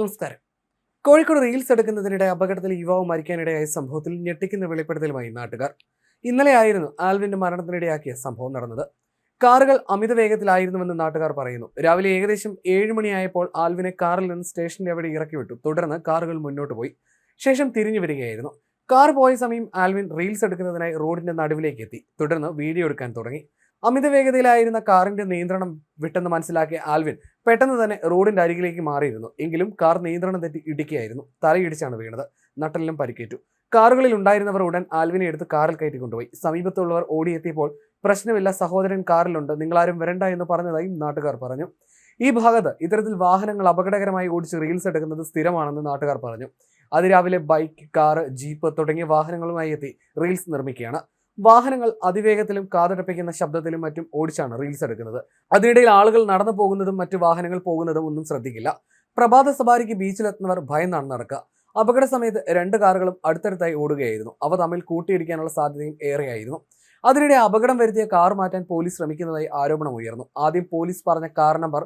നമസ്കാരം. കോഴിക്കോട് റീൽസ് എടുക്കുന്നതിനിടെ അപകടത്തിൽ യുവാവ് മരിക്കാനിടയായ സംഭവത്തിൽ ഞെട്ടിക്കുന്ന വെളിപ്പെടുത്തലുമായി നാട്ടുകാർ. ഇന്നലെയായിരുന്നു ആൽവിന്റെ മരണത്തിനിടയാക്കിയ സംഭവം നടന്നത്. കാറുകൾ അമിത വേഗത്തിലായിരുന്നുവെന്ന് നാട്ടുകാർ പറയുന്നു. രാവിലെ ഏകദേശം 7 മണിയായപ്പോൾ ആൽവിനെ കാറിൽ നിന്ന് സ്റ്റേഷന്റെ അവിടെ ഇറക്കി വിട്ടു. തുടർന്ന് കാറുകൾ മുന്നോട്ട് പോയി. ശേഷം തിരിഞ്ഞു വരികയായിരുന്നു. കാർ പോയ സമയം ആൽവിൻ റീൽസ് എടുക്കുന്നതിനായി റോഡിന്റെ നടുവിലേക്ക് എത്തി. തുടർന്ന് വീഡിയോ എടുക്കാൻ തുടങ്ങി. അമിത വേഗതയിലായിരുന്ന കാറിന്റെ നിയന്ത്രണം വിട്ടെന്ന് മനസ്സിലാക്കിയ ആൽവിൻ പെട്ടെന്ന് തന്നെ റോഡിന്റെ അരികിലേക്ക് മാറിയിരുന്നു. എങ്കിലും കാർ നിയന്ത്രണം തെറ്റി ഇടിക്കുകയായിരുന്നു. തലയിടിച്ചാണ് വീണത്. നട്ടെല്ലിനും പരിക്കേറ്റു. കാറുകളിൽ ഉണ്ടായിരുന്നവർ ഉടൻ ആൽവിനെ എടുത്ത് കാറിൽ കയറ്റി കൊണ്ടുപോയി. സമീപത്തുള്ളവർ ഓടിയെത്തിയപ്പോൾ പ്രശ്നമില്ല, സഹോദരൻ കാറിലുണ്ട്, നിങ്ങളാരും വരണ്ട എന്ന് പറഞ്ഞതായും നാട്ടുകാർ പറഞ്ഞു. ഈ ഭാഗത്ത് ഇത്തരത്തിൽ വാഹനങ്ങൾ അപകടകരമായി ഓടിച്ച് റീൽസ് എടുക്കുന്നത് സ്ഥിരമാണെന്ന് നാട്ടുകാർ പറഞ്ഞു. അതിരാവിലെ ബൈക്ക്, കാറ്, ജീപ്പ് തുടങ്ങിയ വാഹനങ്ങളുമായി എത്തി റീൽസ് നിർമ്മിക്കുകയാണ്. വാഹനങ്ങൾ അതിവേഗത്തിലും കാതടപ്പിക്കുന്ന ശബ്ദത്തിലും മറ്റും ഓടിച്ചാണ് റീൽസ് എടുക്കുന്നത്. അതിനിടയിൽ ആളുകൾ നടന്നു പോകുന്നതും മറ്റു വാഹനങ്ങൾ പോകുന്നതും ഒന്നും ശ്രദ്ധിക്കില്ല. പ്രഭാത സവാരിക്ക് ബീച്ചിലെത്തുന്നവർ ഭയന്നാണ് നടക്കുക. അപകട സമയത്ത് 2 കാറുകളും അടുത്തടുത്തായി ഓടുകയായിരുന്നു. അവ തമ്മിൽ കൂട്ടിയിടിക്കാനുള്ള സാധ്യതയും ഏറെയായിരുന്നു. അതിനിടെ അപകടം വരുത്തിയ കാർ മാറ്റാൻ പോലീസ് ശ്രമിക്കുന്നതായി ആരോപണം ഉയർന്നു. ആദ്യം പോലീസ് പറഞ്ഞ കാർ നമ്പർ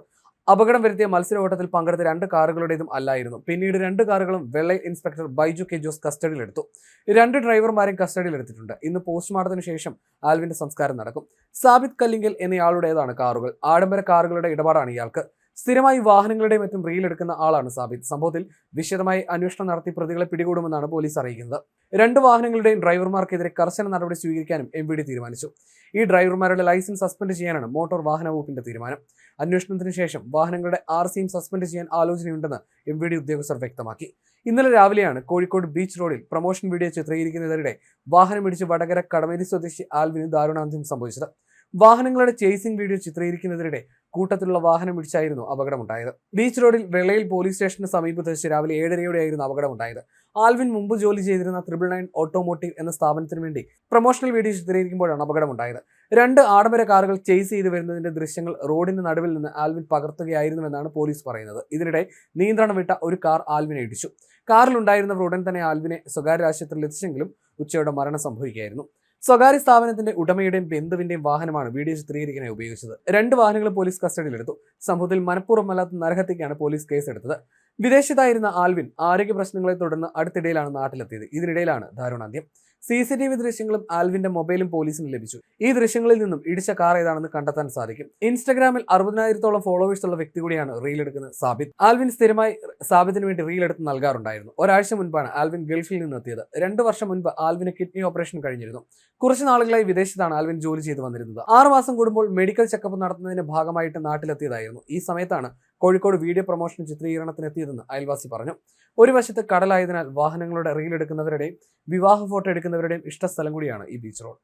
അപകടം വരുത്തിയ മത്സരോട്ടത്തിൽ പങ്കെടുത്ത 2 കാറുകളുടേതും അല്ലായിരുന്നു. പിന്നീട് 2 കാറുകളും വെള്ളയിൽ ഇൻസ്പെക്ടർ ബൈജു കെ ജോസ് കസ്റ്റഡിയിലെടുത്തു. 2 ഡ്രൈവർമാരെയും കസ്റ്റഡിയിലെടുത്തിട്ടുണ്ട്. ഇന്ന് പോസ്റ്റ്മോർട്ടത്തിന് ശേഷം ആൽവിന്റെ സംസ്കാരം നടക്കും. സാബിത് കല്ലിങ്കൽ എന്നയാളുടേതാണ് കാറുകൾ. ആഡംബര കാറുകളുടെ ഇടപാടാണ് ഇയാൾക്ക്. സ്ഥിരമായി വാഹനങ്ങളുടെ മറ്റും റീൽ എടുക്കുന്ന ആളാണ് സാബിത്. സംഭവത്തിൽ വിശദമായി അന്വേഷണം നടത്തി പ്രതികളെ പിടികൂടുമെന്നാണ് പോലീസ് അറിയിക്കുന്നത്. 2 വാഹനങ്ങളുടെയും ഡ്രൈവർമാർക്കെതിരെ കർശന നടപടി സ്വീകരിക്കാനും MVD തീരുമാനിച്ചു. ഈ ഡ്രൈവർമാരുടെ ലൈസൻസ് സസ്പെൻഡ് ചെയ്യാനാണ് മോട്ടോർ വാഹന വകുപ്പിന്റെ തീരുമാനം. അന്വേഷണത്തിന് ശേഷം വാഹനങ്ങളുടെ RCയും സസ്പെൻഡ് ചെയ്യാൻ ആലോചനയുണ്ടെന്ന് MVD ഉദ്യോഗസ്ഥർ വ്യക്തമാക്കി. ഇന്നലെ രാവിലെയാണ് കോഴിക്കോട് ബീച്ച് റോഡിൽ പ്രൊമോഷൻ വീഡിയോ ചിത്രീകരിക്കുന്നതിനിടെ വാഹനമിടിച്ച് വടകര കടമേരി സ്വദേശി ആൽവിന് ദാരുണാന്ത്യം സംഭവിച്ചത്. വാഹനങ്ങളുടെ ചേസിംഗ് വീഡിയോ ചിത്രീകരിക്കുന്നതിനിടെ കൂട്ടത്തിലുള്ള വാഹനം ഇടിച്ചായിരുന്നു അപകടമുണ്ടായത്. ബീച്ച് റോഡിൽ വെള്ളയിൽ പോലീസ് സ്റ്റേഷന് സമീപത്ത് വെച്ച് രാവിലെ 7:30യോടെയായിരുന്നു അപകടമുണ്ടായത്. ആൽവിൻ മുമ്പ് ജോലി ചെയ്തിരുന്ന 999 ഓട്ടോമോട്ടീവ് എന്ന സ്ഥാപനത്തിന് വേണ്ടി പ്രൊമോഷണൽ വീഡിയോ ചിത്രീകരിക്കുമ്പോഴാണ് അപകടമുണ്ടായത്. 2 ആഡംബര കാറുകൾ ചേസ് ചെയ്ത് വരുന്നതിന്റെ ദൃശ്യങ്ങൾ റോഡിന്റെ നടുവിൽ നിന്ന് ആൽവിൻ പകർത്തുകയായിരുന്നുവെന്നാണ് പോലീസ് പറയുന്നത്. ഇതിനിടെ നിയന്ത്രണം വിട്ട ഒരു കാർ ആൽവിനെ ഇടിച്ചു. കാറിലുണ്ടായിരുന്നവർ ഉടൻ തന്നെ ആൽവിനെ സ്വകാര്യ ആശുപത്രിയിൽ എത്തിച്ചെങ്കിലും ഉച്ചയോടെ മരണം സംഭവിക്കുകയായിരുന്നു. സ്വകാര്യ സ്ഥാപനത്തിന്റെ ഉടമയുടെയും ബന്ധുവിന്റെയും വാഹനമാണ് വീഡിയോ ചിത്രീകരിക്കാനായി ഉപയോഗിച്ചത്. 2 വാഹനങ്ങളും പോലീസ് കസ്റ്റഡിയിലെടുത്തു. സംഭവത്തിൽ മനഃപൂർവ്വമല്ലാത്ത നരഹത്യക്കാണ് പോലീസ് കേസെടുത്തത്. വിദേശത്തായിരുന്ന ആൽവിൻ ആരോഗ്യ പ്രശ്നങ്ങളെ തുടർന്ന് അടുത്തിടെയിലാണ് നാട്ടിലെത്തിയത്. ഇതിനിടയിലാണ് ദാരുണാന്ത്യം. CCTV ദൃശ്യങ്ങളും ആൽവിന്റെ മൊബൈലും പോലീസിന് ലഭിച്ചു. ഈ ദൃശ്യങ്ങളിൽ നിന്നും ഇടിച്ച കാർ ഏതാണെന്ന് കണ്ടെത്താൻ സാധിക്കും. ഇൻസ്റ്റഗ്രാമിൽ 60,000-ഓളം ഫോളോവേഴ്സ് ഉള്ള വ്യക്തി കൂടിയാണ് റീൽ എടുക്കുന്നത് സാബിത്. ആൽവിൻ സ്ഥിരമായി സാബിത്തിന് വേണ്ടി റീൽ എടുത്ത് നൽകാറുണ്ടായിരുന്നു. ഒരാഴ്ച മുൻപാണ് ആൽവിൻ ഗൾഫിൽ നിന്ന് എത്തിയത്. 2 വർഷം മുൻപ് ആൽവിന് കിഡ്നി ഓപ്പറേഷൻ കഴിഞ്ഞിരുന്നു. കുറച്ച് നാളുകളായി വിദേശത്താണ് ആൽവിൻ ജോലി ചെയ്തു വന്നിരുന്നത്. 6 മാസം കൂടുമ്പോൾ മെഡിക്കൽ ചെക്കപ്പ് നടത്തുന്നതിന്റെ ഭാഗമായിട്ട് നാട്ടിലെത്തിയതായിരുന്നു. ഈ സമയത്താണ് കോഴിക്കോട് വീഡിയോ പ്രൊമോഷൻ ചിത്രീകരണത്തിനെത്തിയതെന്ന് അയൽവാസി പറഞ്ഞു. ഒരു വശത്ത് കടലായതിനാൽ വാഹനങ്ങളുടെ റീൽ എടുക്കുന്നവരുടെയും വിവാഹ ഫോട്ടോ എടുക്കുന്നവരുടെയും ഇഷ്ടസ്ഥലം കൂടിയാണ് ഈ ബീച്ച് റോഡ്.